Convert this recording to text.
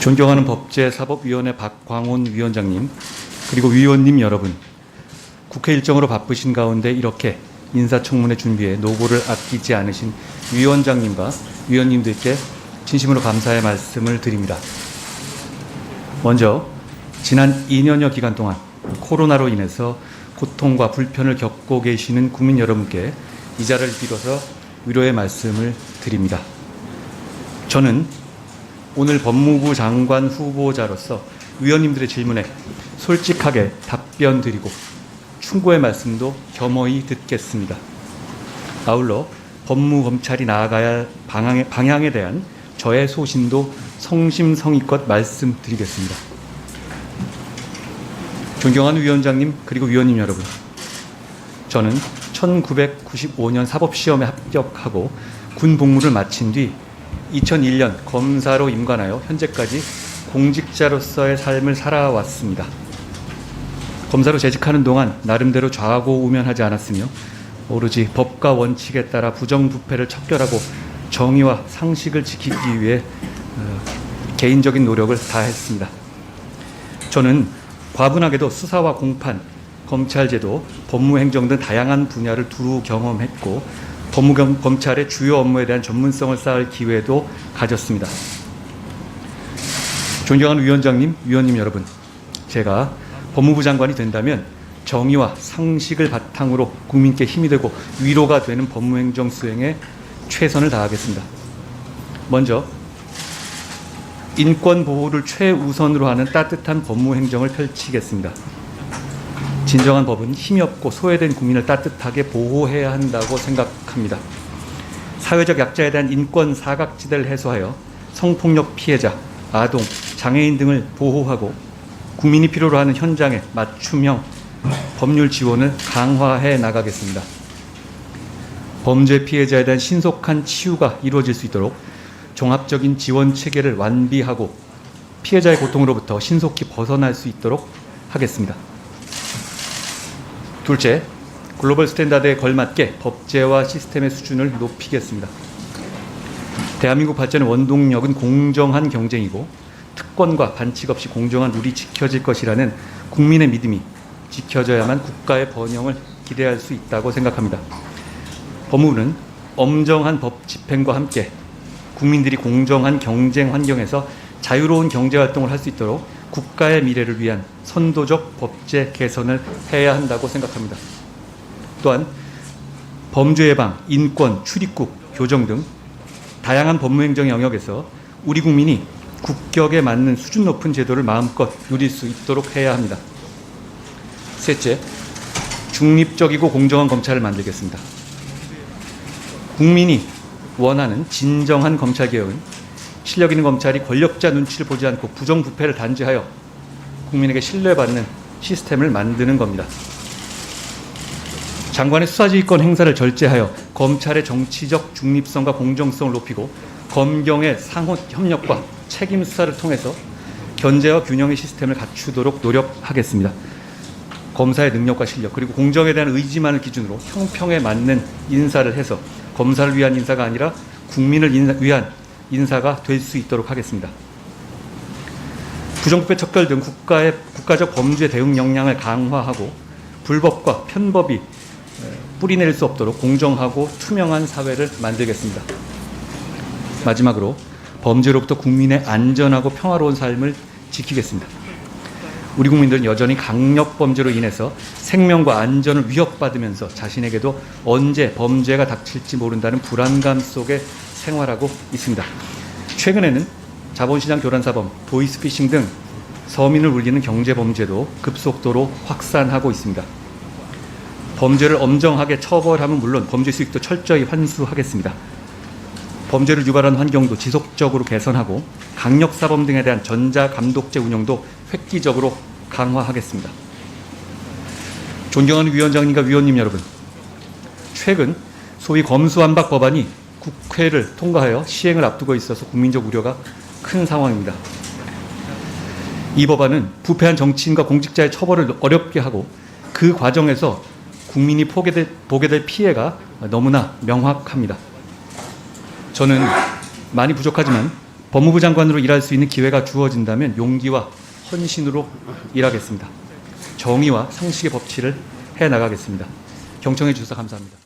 존경하는 법제사법위원회 박광온 위원장님, 그리고 위원님 여러분, 국회 일정으로 바쁘신 가운데 이렇게 인사청문회 준비에 노고를 아끼지 않으신 위원장님과 위원님들께 진심으로 감사의 말씀을 드립니다. 먼저 지난 2년여 기간 동안 코로나로 인해서 고통과 불편을 겪고 계시는 국민 여러분께 이 자리를 빌어서 위로의 말씀을 드립니다. 저는 오늘 법무부 장관 후보자로서 위원님들의 질문에 솔직하게 답변 드리고 충고의 말씀도 겸허히 듣겠습니다. 아울러 법무검찰이 나아가야 할 방향에 대한 저의 소신도 성심성의껏 말씀드리겠습니다. 존경하는 위원장님 그리고 위원님 여러분, 저는 1995년 사법시험에 합격하고 군 복무를 마친 뒤 2001년 검사로 임관하여 현재까지 공직자로서의 삶을 살아왔습니다. 검사로 재직하는 동안 나름대로 좌고우면하지 않았으며 오로지 법과 원칙에 따라 부정부패를 척결하고 정의와 상식을 지키기 위해 개인적인 노력을 다했습니다. 저는 과분하게도 수사와 공판, 검찰제도, 법무행정 등 다양한 분야를 두루 경험했고 법무검찰의 주요 업무에 대한 전문성을 쌓을 기회도 가졌습니다. 존경하는 위원장님, 위원님 여러분, 제가 법무부 장관이 된다면 정의와 상식을 바탕으로 국민께 힘이 되고 위로가 되는 법무행정 수행에 최선을 다하겠습니다. 먼저 인권 보호를 최우선으로 하는 따뜻한 법무행정을 펼치겠습니다. 진정한 법은 힘이 없고 소외된 국민을 따뜻하게 보호해야 한다고 생각합니다. 사회적 약자에 대한 인권 사각지대를 해소하여 성폭력 피해자, 아동, 장애인 등을 보호하고 국민이 필요로 하는 현장에 맞춤형 법률 지원을 강화해 나가겠습니다. 범죄 피해자에 대한 신속한 치유가 이루어질 수 있도록 종합적인 지원 체계를 완비하고 피해자의 고통으로부터 신속히 벗어날 수 있도록 하겠습니다. 둘째, 글로벌 스탠다드에 걸맞게 법제화 시스템의 수준을 높이겠습니다. 대한민국 번의 원동력은 공정한 경쟁이고 특권과 반칙 없이 공정한 룰이 지켜질 것이라는 국민의 믿음이 지켜져야만 국가의 번영을 기대할 수 있다고 생각합니다. 법무부는 엄정한 법 집행과 함께 국민들이 공정한 경쟁 환경에서 자유로운 경제활동을 할 수 있도록 국가의 미래를 위한 선도적 법제 개선을 해야 한다고 생각합니다. 또한 범죄 예방, 인권, 출입국, 교정 등 다양한 법무행정 영역에서 우리 국민이 국격에 맞는 수준 높은 제도를 마음껏 누릴 수 있도록 해야 합니다. 셋째, 중립적이고 공정한 검찰을 만들겠습니다. 국민이 원하는 진정한 검찰개혁은 실력 있는 검찰이 권력자 눈치를 보지 않고 부정부패를 단죄하여 국민에게 신뢰받는 시스템을 만드는 겁니다. 장관의 수사지휘권 행사를 절제하여 검찰의 정치적 중립성과 공정성을 높이고 검경의 상호 협력과 책임 수사를 통해서 견제와 균형의 시스템을 갖추도록 노력하겠습니다. 검사의 능력과 실력 그리고 공정에 대한 의지만을 기준으로 형평에 맞는 인사를 해서 검사를 위한 인사가 아니라 국민을 위한 인사가 될 수 있도록 하겠습니다. 부정부패 척결 등 국가적 범죄 대응 역량을 강화하고 불법과 편법이 뿌리내릴 수 없도록 공정하고 투명한 사회를 만들겠습니다. 마지막으로 범죄로부터 국민의 안전하고 평화로운 삶을 지키겠습니다. 우리 국민들은 여전히 강력범죄로 인해서 생명과 안전을 위협받으면서 자신에게도 언제 범죄가 닥칠지 모른다는 불안감 속에 생활하고 있습니다. 최근에는 자본시장 교란사범, 보이스피싱 등 서민을 울리는 경제범죄도 급속도로 확산하고 있습니다. 범죄를 엄정하게 처벌하면 물론 범죄 수익도 철저히 환수하겠습니다. 범죄를 유발하는 환경도 지속적으로 개선하고 강력사범 등에 대한 전자감독제 운영도 획기적으로 강화하겠습니다. 존경하는 위원장님과 위원님 여러분, 최근 소위 검수완박 법안이 국회를 통과하여 시행을 앞두고 있어서 국민적 우려가 큰 상황입니다. 이 법안은 부패한 정치인과 공직자의 처벌을 어렵게 하고 그 과정에서 국민이 보게 될 피해가 너무나 명확합니다. 저는 많이 부족하지만 법무부 장관으로 일할 수 있는 기회가 주어진다면 용기와 헌신으로 일하겠습니다. 정의와 상식의 법치를 해나가겠습니다. 경청해 주셔서 감사합니다.